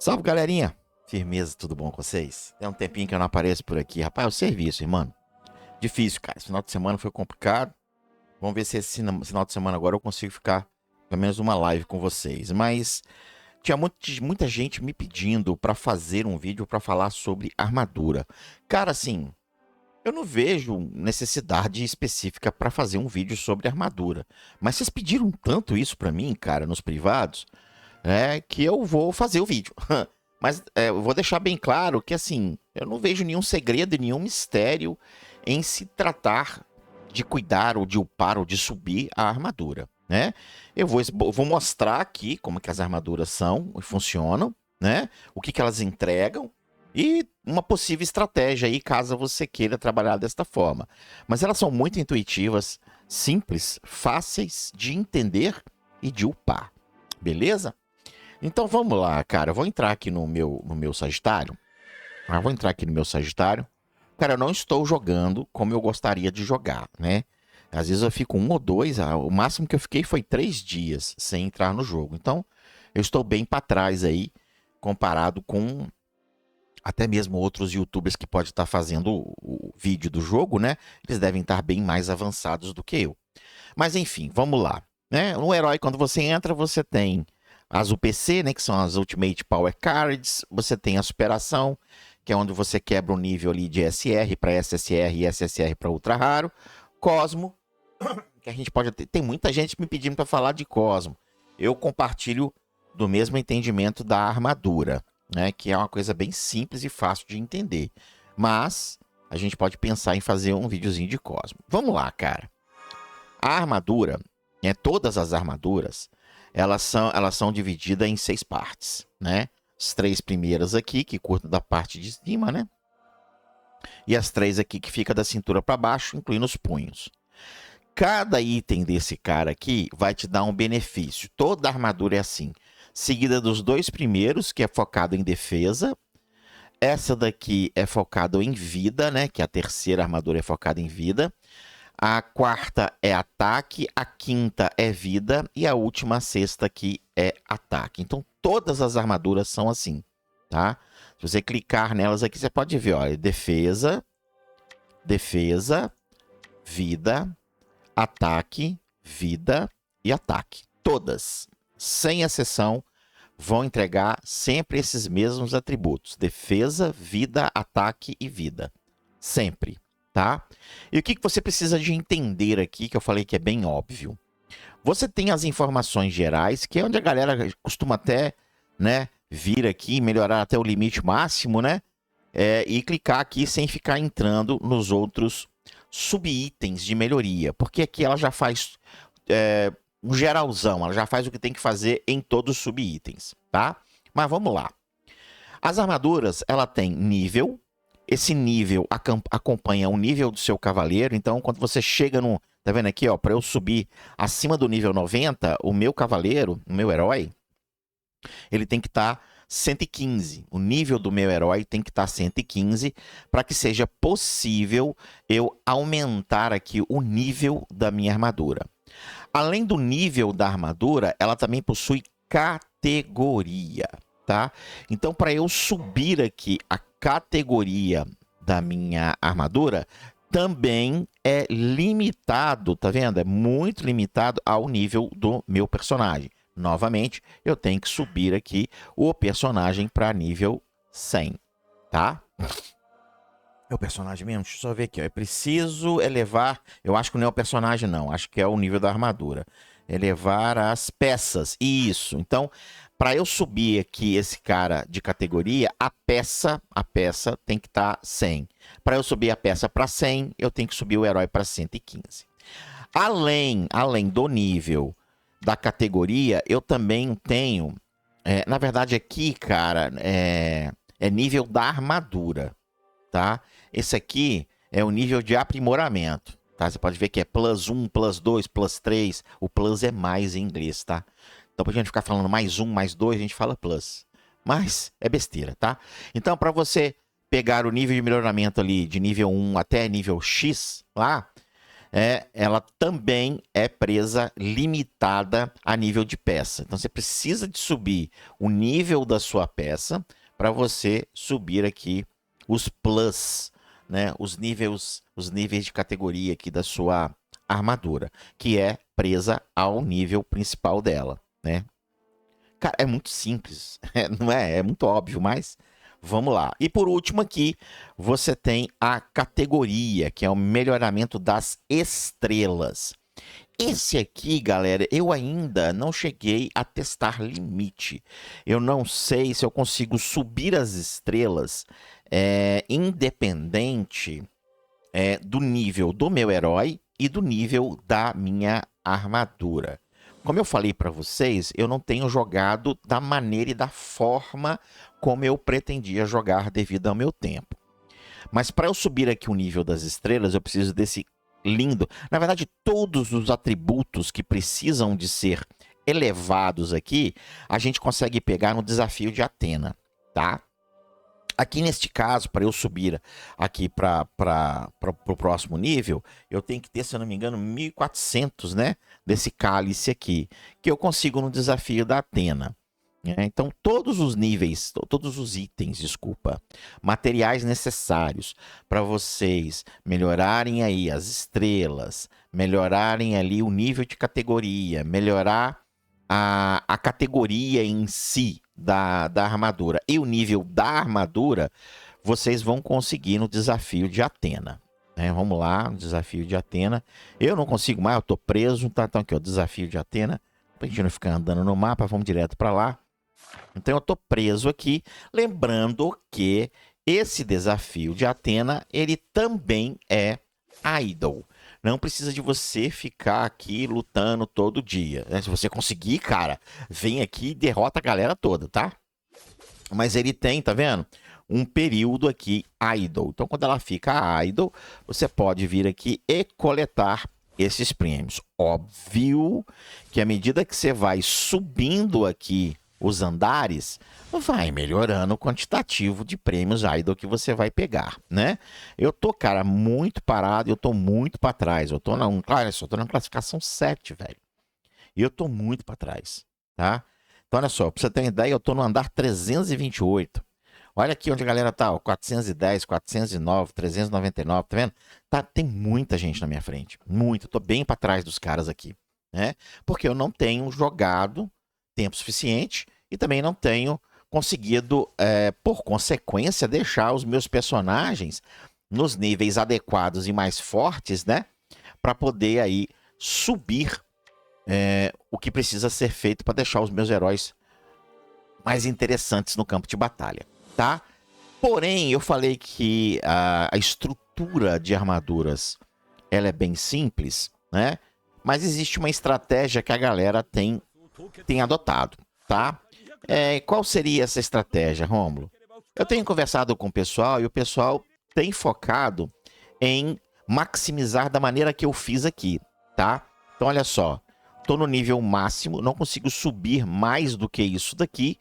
Salve, galerinha! Firmeza, tudo bom com vocês? Tem um tempinho que eu não apareço por aqui. Rapaz, é o serviço, irmão. Difícil, cara. Esse final de semana foi complicado. Vamos ver se esse final de semana agora eu consigo ficar pelo menos uma live com vocês. Mas tinha muita gente me pedindo pra fazer um vídeo pra falar sobre armadura. Cara, assim, eu não vejo necessidade específica pra fazer um vídeo sobre armadura. Mas vocês pediram tanto isso pra mim, cara, nos privados, que eu vou fazer o vídeo. Mas eu vou deixar bem claro que, assim, eu não vejo nenhum segredo e nenhum mistério em se tratar de cuidar ou de upar ou de subir a armadura, né? Eu vou mostrar aqui como que as armaduras são e funcionam, né? O que elas entregam e uma possível estratégia aí caso você queira trabalhar desta forma. Mas elas são muito intuitivas, simples, fáceis de entender e de upar, beleza? Então vamos lá, cara. Eu vou entrar aqui no meu Sagitário. Vou entrar aqui no meu Sagitário. Cara, eu não estou jogando como eu gostaria de jogar, né? Às vezes eu fico um ou dois. O máximo que eu fiquei foi 3 dias sem entrar no jogo. Então eu estou bem para trás aí, comparado com até mesmo outros YouTubers que podem estar fazendo o vídeo do jogo, né? Eles devem estar bem mais avançados do que eu. Mas enfim, vamos lá, né? No herói, quando você entra, você tem as UPC, né, que são as Ultimate Power Cards. Você tem a superação, que é onde você quebra o nível ali de SR para SSR e SSR para ultra raro. Cosmo, que a gente pode ter. Tem muita gente me pedindo para falar de Cosmo. Eu compartilho do mesmo entendimento da armadura, né, que é uma coisa bem simples e fácil de entender. Mas a gente pode pensar em fazer um videozinho de Cosmo. Vamos lá, cara. A armadura, todas as armaduras, elas são divididas em 6 partes, né? As 3 primeiras aqui, que curtam da parte de cima, né? E as 3 aqui que fica da cintura para baixo, incluindo os punhos. Cada item desse cara aqui vai te dar um benefício. Toda armadura é assim. Seguida dos 2 primeiros, que é focado em defesa. Essa daqui é focado em vida, né? Que a terceira armadura é focada em vida. A quarta é ataque, a quinta é vida e a última, a sexta aqui, é ataque. Então, todas as armaduras são assim, tá? Se você clicar nelas aqui, você pode ver, olha, defesa, vida, ataque, vida e ataque. Todas, sem exceção, vão entregar sempre esses mesmos atributos. Defesa, vida, ataque e vida. Sempre. Tá? E o que você precisa de entender aqui, que eu falei que é bem óbvio. Você tem as informações gerais, que é onde a galera costuma até, né, vir aqui, melhorar até o limite máximo, né? E clicar aqui sem ficar entrando nos outros subitens de melhoria. Porque aqui ela já faz um geralzão, ela já faz o que tem que fazer em todos os subitens, tá? Mas vamos lá. As armaduras, ela tem nível. Esse nível acompanha o nível do seu cavaleiro. Então, quando você chega no... Tá vendo aqui, ó? Para eu subir acima do nível 90, o meu cavaleiro, o meu herói, ele tem que estar 115. O nível do meu herói tem que estar 115 para que seja possível eu aumentar aqui o nível da minha armadura. Além do nível da armadura, ela também possui categoria, tá? Então, para eu subir aqui a categoria da minha armadura, também é limitado, tá vendo? É muito limitado ao nível do meu personagem. Novamente, eu tenho que subir aqui o personagem para nível 100, tá? É o personagem mesmo? Deixa eu só ver aqui, ó. É preciso elevar... Eu acho que não é o personagem, não. Acho que é o nível da armadura. Elevar as peças. Isso. Então, para eu subir aqui esse cara de categoria, a peça tem que estar 100. Para eu subir a peça para 100, eu tenho que subir o herói para 115. Além do nível da categoria, eu também tenho... na verdade, aqui, cara, é nível da armadura, tá? Esse aqui é o nível de aprimoramento, tá? Você pode ver que é plus 1, plus 2, plus 3. O plus é mais em inglês, tá? Então, pra gente ficar falando mais 1, mais 2, a gente fala plus. Mas é besteira, tá? Então, para você pegar o nível de melhoramento ali de nível 1 até nível X lá, ela também é presa limitada a nível de peça. Então você precisa de subir o nível da sua peça para você subir aqui os plus, né? Os níveis de categoria aqui da sua armadura, que é presa ao nível principal dela, né? Cara, é muito simples, não é? É muito óbvio, mas vamos lá. E por último aqui, você tem a categoria, que é o melhoramento das estrelas. Esse aqui, galera, eu ainda não cheguei a testar limite. Eu não sei se eu consigo subir as estrelas independente do nível do meu herói e do nível da minha armadura. Como eu falei para vocês, eu não tenho jogado da maneira e da forma como eu pretendia jogar devido ao meu tempo. Mas para eu subir aqui o nível das estrelas, eu preciso desse lindo. Na verdade, todos os atributos que precisam de ser elevados aqui, a gente consegue pegar no desafio de Atena, tá? Aqui neste caso, para eu subir aqui para o próximo nível, eu tenho que ter, se eu não me engano, 1.400, né? Desse cálice aqui, que eu consigo no desafio da Atena. Então, todos os níveis, todos os itens, desculpa, materiais necessários para vocês melhorarem aí as estrelas, melhorarem ali o nível de categoria, melhorar a categoria em si da armadura e o nível da armadura, vocês vão conseguir no desafio de Atena. Vamos lá, no desafio de Atena. Eu não consigo mais, eu tô preso, tá? Então aqui, ó, desafio de Atena. Pra gente não ficar andando no mapa, vamos direto para lá. Então eu tô preso aqui, lembrando que esse desafio de Atena, ele também é idle. Não precisa de você ficar aqui lutando todo dia. Se você conseguir, cara, vem aqui e derrota a galera toda, tá? Mas ele tem, tá vendo? Um período aqui idle. Então, quando ela fica idle, você pode vir aqui e coletar esses prêmios. Óbvio que à medida que você vai subindo aqui os andares, vai melhorando o quantitativo de prêmios idle que você vai pegar, né? Eu tô, cara, muito parado, eu tô muito para trás. Eu tô na classificação 7, velho. E eu tô muito para trás, tá? Então, olha só, pra você ter uma ideia, eu tô no andar 328. Olha aqui onde a galera tá, ó, 410, 409, 399, tá vendo? Tem muita gente na minha frente, muito. Eu tô bem para trás dos caras aqui, né? Porque eu não tenho jogado tempo suficiente e também não tenho conseguido, por consequência, deixar os meus personagens nos níveis adequados e mais fortes, né? Para poder aí subir o que precisa ser feito para deixar os meus heróis mais interessantes no campo de batalha, tá? Porém, eu falei que a estrutura de armaduras ela é bem simples, né? Mas existe uma estratégia que a galera tem adotado, tá? Qual seria essa estratégia, Rômulo? Eu tenho conversado com o pessoal e o pessoal tem focado em maximizar da maneira que eu fiz aqui, tá? Então, olha só. Tô no nível máximo, não consigo subir mais do que isso daqui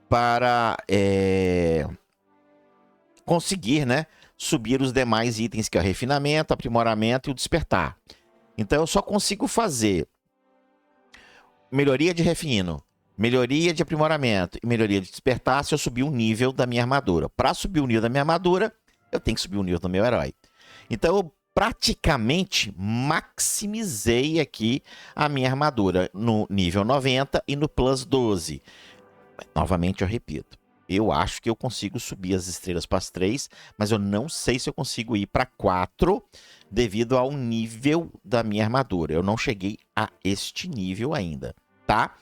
para conseguir, né, subir os demais itens, que é o refinamento, aprimoramento e o despertar. Então eu só consigo fazer melhoria de refino, melhoria de aprimoramento e melhoria de despertar se eu subir o nível da minha armadura. Para subir o nível da minha armadura, eu tenho que subir o nível do meu herói. Então eu praticamente maximizei aqui a minha armadura no nível 90 e no plus 12. Novamente eu repito, eu acho que eu consigo subir as estrelas para as 3, mas eu não sei se eu consigo ir para 4 devido ao nível da minha armadura. Eu não cheguei a este nível ainda, tá?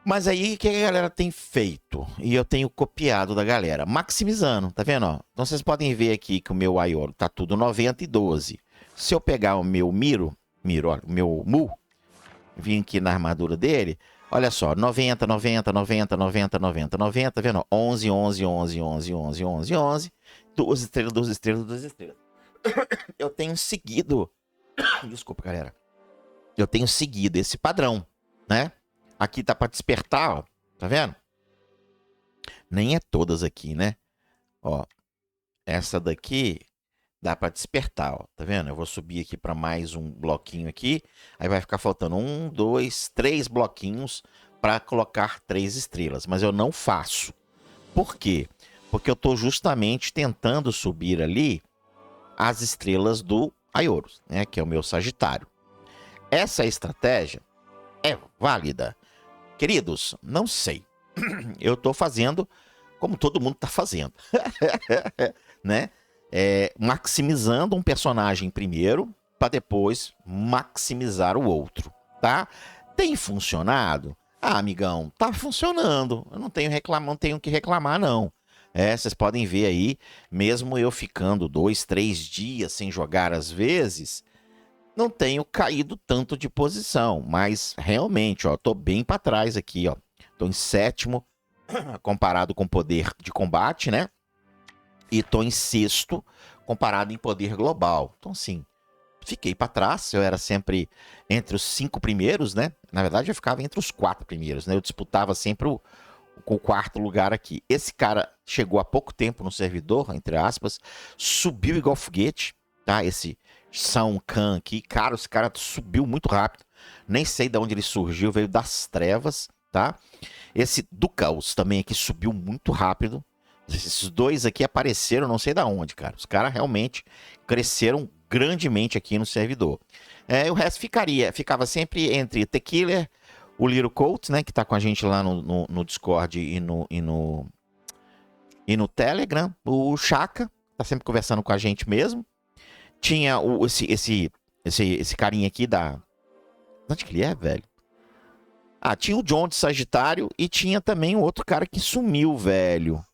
Mas aí, o que a galera tem feito? E eu tenho copiado da galera. Maximizando, tá vendo? Ó? Então, vocês podem ver aqui que o meu Aiolo tá tudo 90 e 12. Se eu pegar o meu ó, o meu Mu, vim aqui na armadura dele, olha só, 90, 90, 90, 90, 90, 90, tá vendo? 11, 11, 11, 11, 11, 11, 11, 12 estrelas, 12 estrelas, 12 estrelas. Eu tenho seguido, desculpa, galera. Eu tenho seguido esse padrão, né? Aqui tá para despertar, ó. Tá vendo? Nem é todas aqui, né? Ó, essa daqui Dá para despertar, ó. Tá vendo? Eu vou subir aqui para mais um bloquinho aqui. Aí vai ficar faltando 1, 2, 3 bloquinhos para colocar 3 estrelas. Mas eu não faço. Por quê? Porque eu estou justamente tentando subir ali as estrelas do Aioros, né? Que é o meu Sagitário. Essa estratégia é válida? Queridos, não sei. Eu estou fazendo como todo mundo está fazendo. Né? Maximizando um personagem primeiro, para depois maximizar o outro, tá? Tem funcionado? Ah, amigão, tá funcionando. Eu não tenho que reclamar, não. Vocês podem ver aí, mesmo eu ficando 2, 3 dias sem jogar às vezes, não tenho caído tanto de posição, mas realmente, ó, tô bem para trás aqui, ó. Tô em 7º, comparado com poder de combate, né? E tô em 6º, comparado em poder global. Então, assim, fiquei para trás. Eu era sempre entre os 5 primeiros, né? Na verdade, eu ficava entre os 4 primeiros, né? Eu disputava sempre o 4º lugar aqui. Esse cara chegou há pouco tempo no servidor, entre aspas, subiu igual foguete, tá? Esse São Khan aqui, cara, esse cara subiu muito rápido. Nem sei de onde ele surgiu, veio das trevas, tá? Esse do Caos também aqui subiu muito rápido. Esses dois aqui apareceram não sei da onde, cara. Os caras realmente cresceram grandemente aqui no servidor. O resto ficava sempre entre The Killer, o Little Colt, né, que tá com a gente lá no Discord e no Telegram, o Chaka, tá sempre conversando com a gente mesmo. Tinha esse carinha aqui da... Onde que ele é, velho? Ah, tinha o John de Sagitário e tinha também um outro cara que sumiu, velho.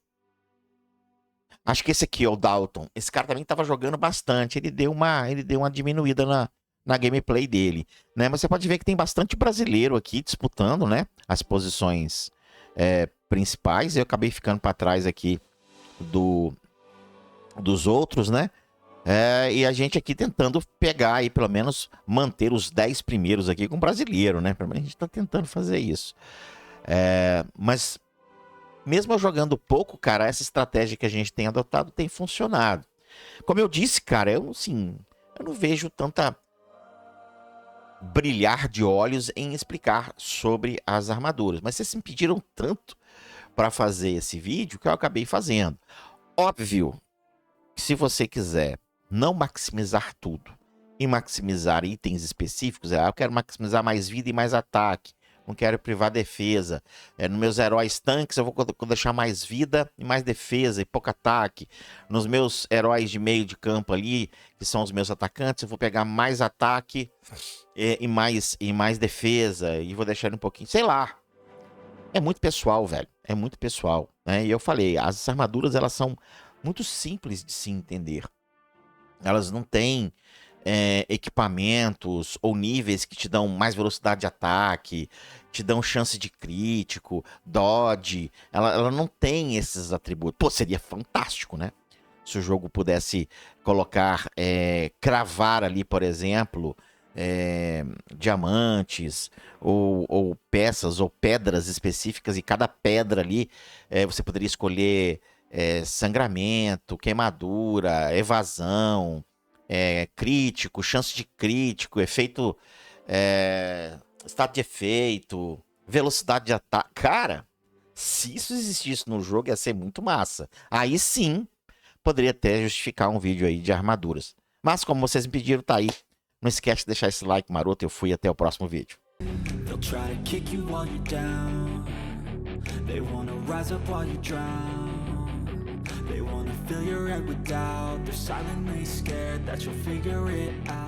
Acho que esse aqui é o Dalton. Esse cara também tava jogando bastante. Ele deu uma diminuída na gameplay dele, né? Mas você pode ver que tem bastante brasileiro aqui disputando, né? As posições principais. Eu acabei ficando para trás aqui dos outros, né? E a gente aqui tentando pegar aí, pelo menos, manter os 10 primeiros aqui com brasileiro, né? Pelo menos a gente tá tentando fazer isso. Mas mesmo eu jogando pouco, cara, essa estratégia que a gente tem adotado tem funcionado. Como eu disse, cara, eu não vejo tanta brilhar de olhos em explicar sobre as armaduras. Mas vocês me pediram tanto para fazer esse vídeo que eu acabei fazendo. Óbvio que se você quiser não maximizar tudo e maximizar itens específicos, eu quero maximizar mais vida e mais ataque. Não quero privar defesa. Nos meus heróis tanques, eu vou deixar mais vida e mais defesa e pouco ataque. Nos meus heróis de meio de campo ali, que são os meus atacantes, eu vou pegar mais ataque e mais defesa. E vou deixar um pouquinho... Sei lá. É muito pessoal, velho. É muito pessoal, né? E eu falei, as armaduras, elas são muito simples de se entender. Elas não têm equipamentos ou níveis que te dão mais velocidade de ataque, te dão chance de crítico, dodge. Ela não tem esses atributos. Pô, seria fantástico, né? Se o jogo pudesse colocar, cravar ali, por exemplo, diamantes ou peças ou pedras específicas, e cada pedra ali você poderia escolher sangramento, queimadura, evasão, crítico, chance de crítico, efeito, estado de efeito, velocidade de ataque. Cara, se isso existisse no jogo, ia ser muito massa. Aí sim, poderia até justificar um vídeo aí de armaduras. Mas como vocês me pediram, tá aí. Não esquece de deixar esse like maroto. Eu fui, até o próximo vídeo. They'll try to kick you while you're down. They wanna rise up while you drown. They wanna fill your head with doubt. They're silently scared that you'll figure it out.